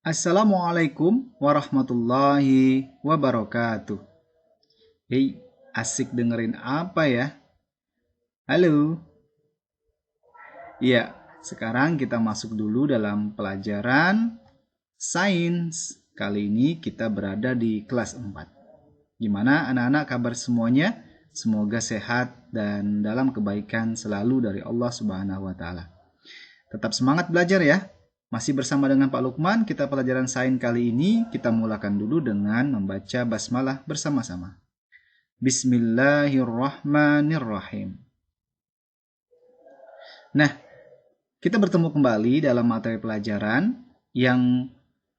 Assalamualaikum warahmatullahi wabarakatuh. Hei, asik dengerin apa ya? Halo. Iya, sekarang kita masuk dulu dalam pelajaran sains. Kali ini kita berada di kelas 4. Gimana anak-anak kabar semuanya? Semoga sehat dan dalam kebaikan selalu dari Allah Subhanahu wa taala. Tetap semangat belajar ya. Masih bersama dengan Pak Lukman, kita pelajaran sains kali ini kita mulakan dulu dengan membaca basmalah bersama-sama. Bismillahirrahmanirrahim. Nah, kita bertemu kembali dalam materi pelajaran yang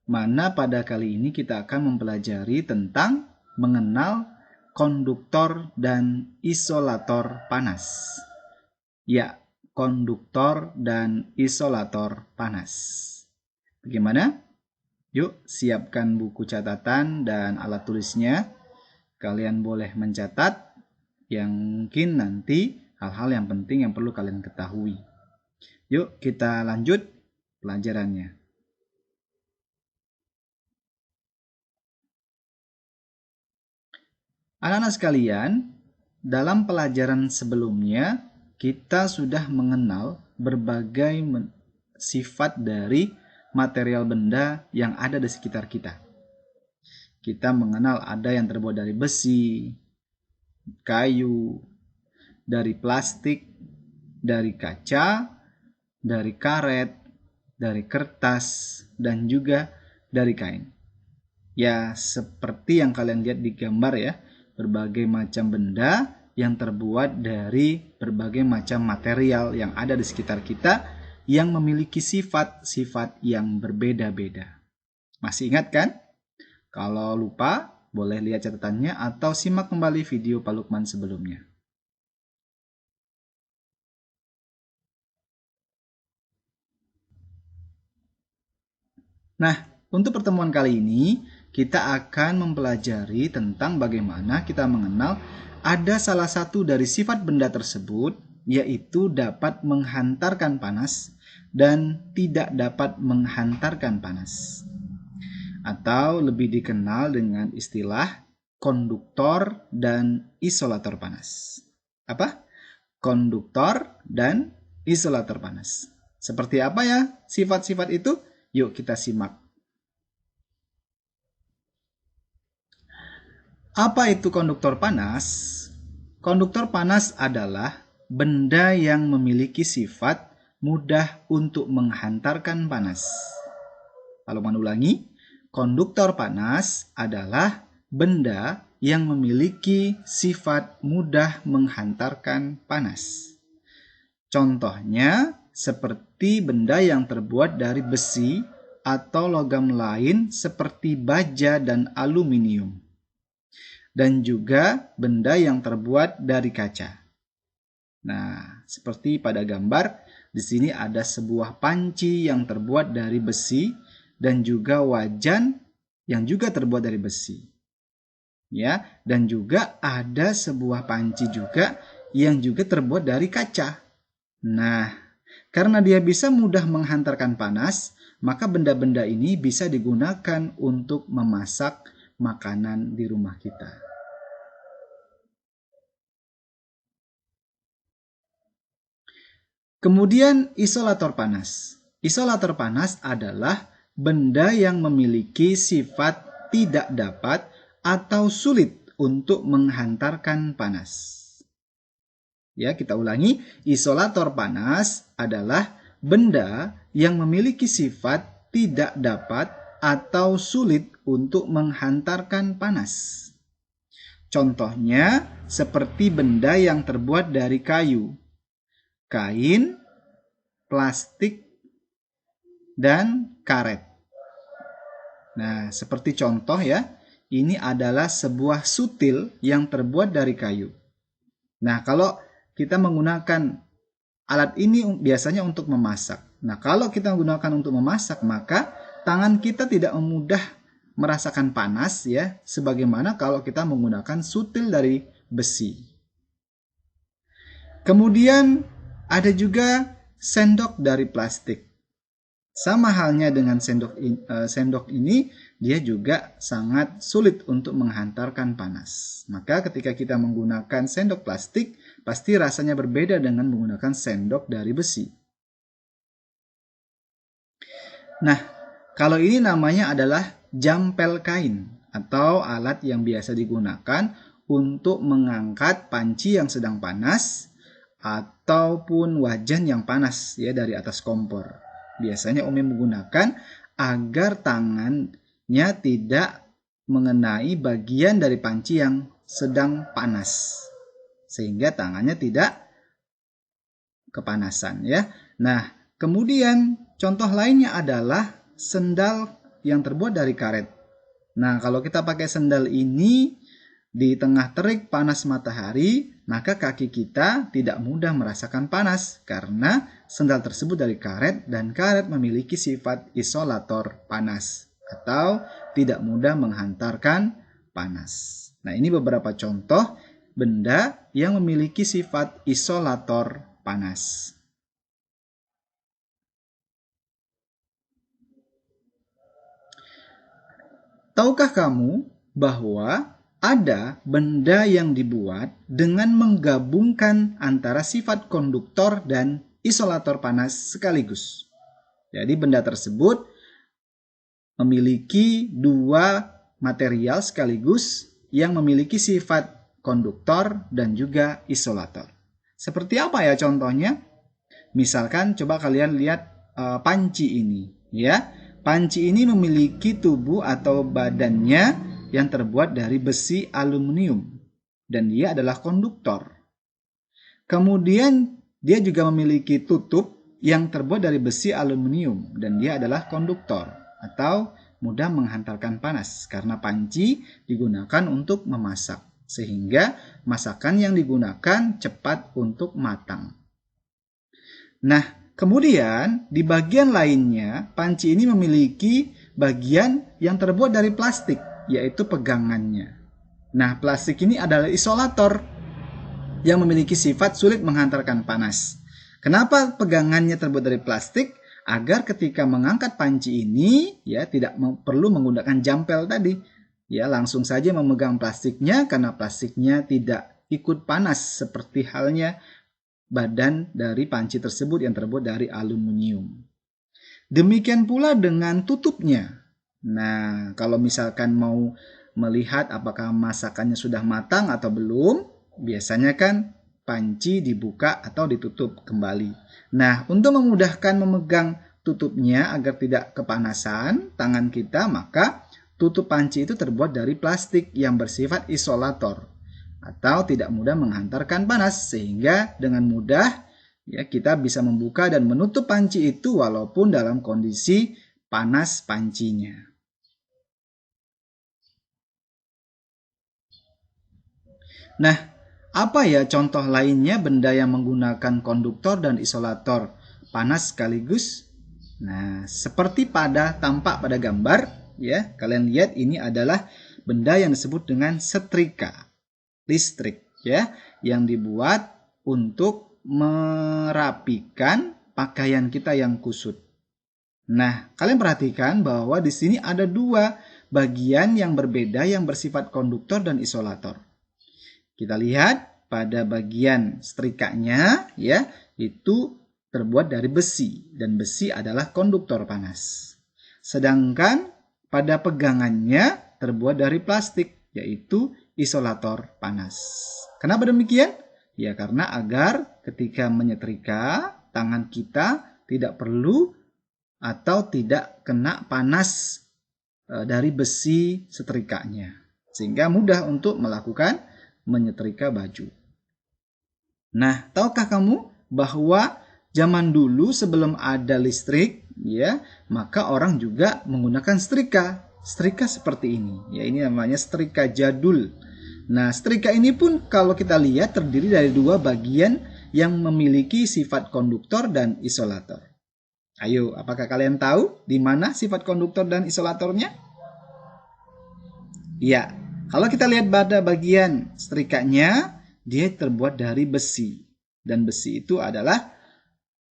mana pada kali ini kita akan mempelajari tentang mengenal konduktor dan isolator panas. Ya, konduktor dan isolator panas. Bagaimana? Yuk, siapkan buku catatan dan alat tulisnya. Kalian boleh mencatat yang mungkin nanti hal-hal yang penting yang perlu kalian ketahui. Yuk, kita lanjut pelajarannya. Anak-anak sekalian, dalam pelajaran sebelumnya kita sudah mengenal berbagai sifat dari material benda yang ada di sekitar kita. Kita mengenal ada yang terbuat dari besi, kayu, dari plastik, dari kaca, dari karet, dari kertas, dan juga dari kain. Ya, seperti yang kalian lihat di gambar ya, berbagai macam benda yang terbuat dari berbagai macam material yang ada di sekitar kita yang memiliki sifat-sifat yang berbeda-beda. Masih ingat kan? Kalau lupa, boleh lihat catatannya atau simak kembali video Pak Lukman sebelumnya. Nah, untuk pertemuan kali ini, kita akan mempelajari tentang bagaimana kita mengenal ada salah satu dari sifat benda tersebut, yaitu dapat menghantarkan panas dan tidak dapat menghantarkan panas. Atau lebih dikenal dengan istilah konduktor dan isolator panas. Apa? Konduktor dan isolator panas. Seperti apa ya sifat-sifat itu? Yuk kita simak. Apa itu konduktor panas? Konduktor panas adalah benda yang memiliki sifat mudah untuk menghantarkan panas. Lalu mengulangi, konduktor panas adalah benda yang memiliki sifat mudah menghantarkan panas. Contohnya seperti benda yang terbuat dari besi atau logam lain seperti baja dan aluminium. Dan juga benda yang terbuat dari kaca. Nah, seperti pada gambar, di sini ada sebuah panci yang terbuat dari besi dan juga wajan yang juga terbuat dari besi. Ya, dan juga ada sebuah panci juga yang juga terbuat dari kaca. Nah, karena dia bisa mudah menghantarkan panas, maka benda-benda ini bisa digunakan untuk memasak makanan di rumah kita. Kemudian isolator panas. Isolator panas adalah benda yang memiliki sifat tidak dapat atau sulit untuk menghantarkan panas. Ya, kita ulangi. Isolator panas adalah benda yang memiliki sifat tidak dapat atau sulit untuk menghantarkan panas. Contohnya seperti benda yang terbuat dari kayu, kain, plastik, dan karet. Nah, seperti contoh ya, ini adalah sebuah sutil yang terbuat dari kayu. Nah, kalau kita menggunakan alat ini biasanya untuk memasak. Nah, kalau kita menggunakan untuk memasak, maka tangan kita tidak mudah merasakan panas ya, sebagaimana kalau kita menggunakan sutil dari besi. Kemudian ada juga sendok dari plastik. Sama halnya dengan sendok ini, dia juga sangat sulit untuk menghantarkan panas. Maka ketika kita menggunakan sendok plastik, pasti rasanya berbeda dengan menggunakan sendok dari besi. Nah, kalau ini namanya adalah jampel kain atau alat yang biasa digunakan untuk mengangkat panci yang sedang panas ataupun wajan yang panas ya dari atas kompor. Biasanya Umi menggunakan agar tangannya tidak mengenai bagian dari panci yang sedang panas, sehingga tangannya tidak kepanasan ya. Nah, kemudian contoh lainnya adalah sendal yang terbuat dari karet. Nah, kalau kita pakai sendal ini di tengah terik panas matahari, maka kaki kita tidak mudah merasakan panas karena sendal tersebut dari karet dan karet memiliki sifat isolator panas atau tidak mudah menghantarkan panas. Nah, ini beberapa contoh benda yang memiliki sifat isolator panas. Tahukah kamu bahwa ada benda yang dibuat dengan menggabungkan antara sifat konduktor dan isolator panas sekaligus? Jadi benda tersebut memiliki dua material sekaligus yang memiliki sifat konduktor dan juga isolator. Seperti apa ya contohnya? Misalkan coba kalian lihat panci ini, ya. Panci ini memiliki tubuh atau badannya yang terbuat dari besi aluminium dan dia adalah konduktor. Kemudian dia juga memiliki tutup yang terbuat dari besi aluminium dan dia adalah konduktor atau mudah menghantarkan panas karena panci digunakan untuk memasak sehingga masakan yang digunakan cepat untuk matang. Nah, kemudian di bagian lainnya panci ini memiliki bagian yang terbuat dari plastik, yaitu pegangannya. Nah, plastik ini adalah isolator yang memiliki sifat sulit menghantarkan panas. Kenapa pegangannya terbuat dari plastik? Agar ketika mengangkat panci ini ya tidak perlu menggunakan jampel tadi. Ya, langsung saja memegang plastiknya karena plastiknya tidak ikut panas seperti halnya badan dari panci tersebut yang terbuat dari aluminium. Demikian pula dengan tutupnya. Nah, kalau misalkan mau melihat apakah masakannya sudah matang atau belum, biasanya kan panci dibuka atau ditutup kembali. Nah, untuk memudahkan memegang tutupnya agar tidak kepanasan tangan kita, maka tutup panci itu terbuat dari plastik yang bersifat isolator atau tidak mudah menghantarkan panas, sehingga dengan mudah ya kita bisa membuka dan menutup panci itu walaupun dalam kondisi panas pancinya. Nah, apa ya contoh lainnya benda yang menggunakan konduktor dan isolator panas sekaligus? Nah, seperti tampak pada gambar, ya, kalian lihat ini adalah benda yang disebut dengan setrika listrik, ya, yang dibuat untuk merapikan pakaian kita yang kusut. Nah, kalian perhatikan bahwa di sini ada dua bagian yang berbeda yang bersifat konduktor dan isolator. Kita lihat pada bagian setrikanya, ya, itu terbuat dari besi dan besi adalah konduktor panas. Sedangkan pada pegangannya terbuat dari plastik, yaitu isolator panas. Kenapa demikian? Ya, karena agar ketika menyetrika tangan kita tidak perlu atau tidak kena panas dari besi setrikanya, sehingga mudah untuk melakukan menyetrika baju. Nah, tahukah kamu bahwa zaman dulu sebelum ada listrik, ya, maka orang juga menggunakan setrika. Setrika seperti ini, ya, ini namanya setrika jadul. Nah, setrika ini pun kalau kita lihat terdiri dari dua bagian yang memiliki sifat konduktor dan isolator. Ayo, apakah kalian tahu di mana sifat konduktor dan isolatornya? Ya, kalau kita lihat pada bagian setrikanya, dia terbuat dari besi. Dan besi itu adalah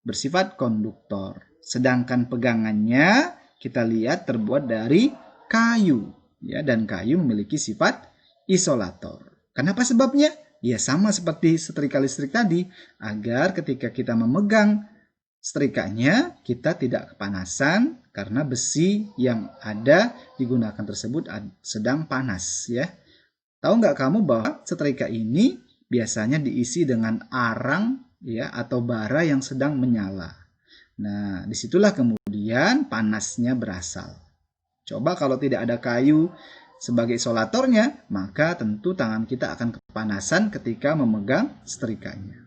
bersifat konduktor. Sedangkan pegangannya kita lihat terbuat dari kayu, ya, dan kayu memiliki sifat isolator. Kenapa sebabnya? Ya sama seperti setrika listrik tadi, agar ketika kita memegang setrikanya kita tidak kepanasan karena besi yang ada digunakan tersebut sedang panas, ya. Tahu nggak kamu bahwa setrika ini biasanya diisi dengan arang, ya, atau bara yang sedang menyala. Nah, disitulah kemudian panasnya berasal. Coba kalau tidak ada kayu sebagai isolatornya, maka tentu tangan kita akan kepanasan ketika memegang setrikanya.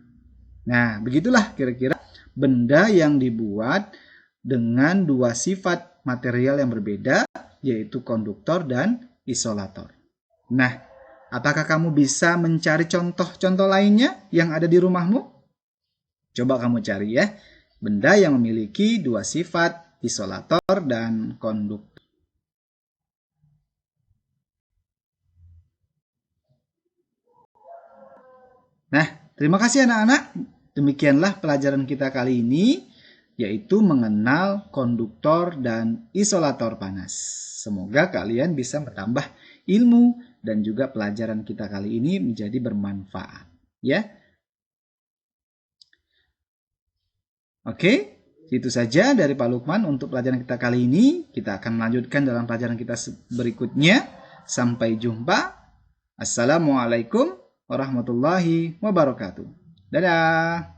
Nah, begitulah kira-kira benda yang dibuat dengan dua sifat material yang berbeda, yaitu konduktor dan isolator. Nah, apakah kamu bisa mencari contoh-contoh lainnya yang ada di rumahmu? Coba kamu cari ya, benda yang memiliki dua sifat, isolator dan konduktor. Nah, terima kasih anak-anak. Demikianlah pelajaran kita kali ini, yaitu mengenal konduktor dan isolator panas. Semoga kalian bisa menambah ilmu dan juga pelajaran kita kali ini menjadi bermanfaat. Ya. Oke, itu saja dari Pak Lukman untuk pelajaran kita kali ini. Kita akan melanjutkan dalam pelajaran kita berikutnya. Sampai jumpa. Assalamualaikum warahmatullahi wabarakatuh. Dadah.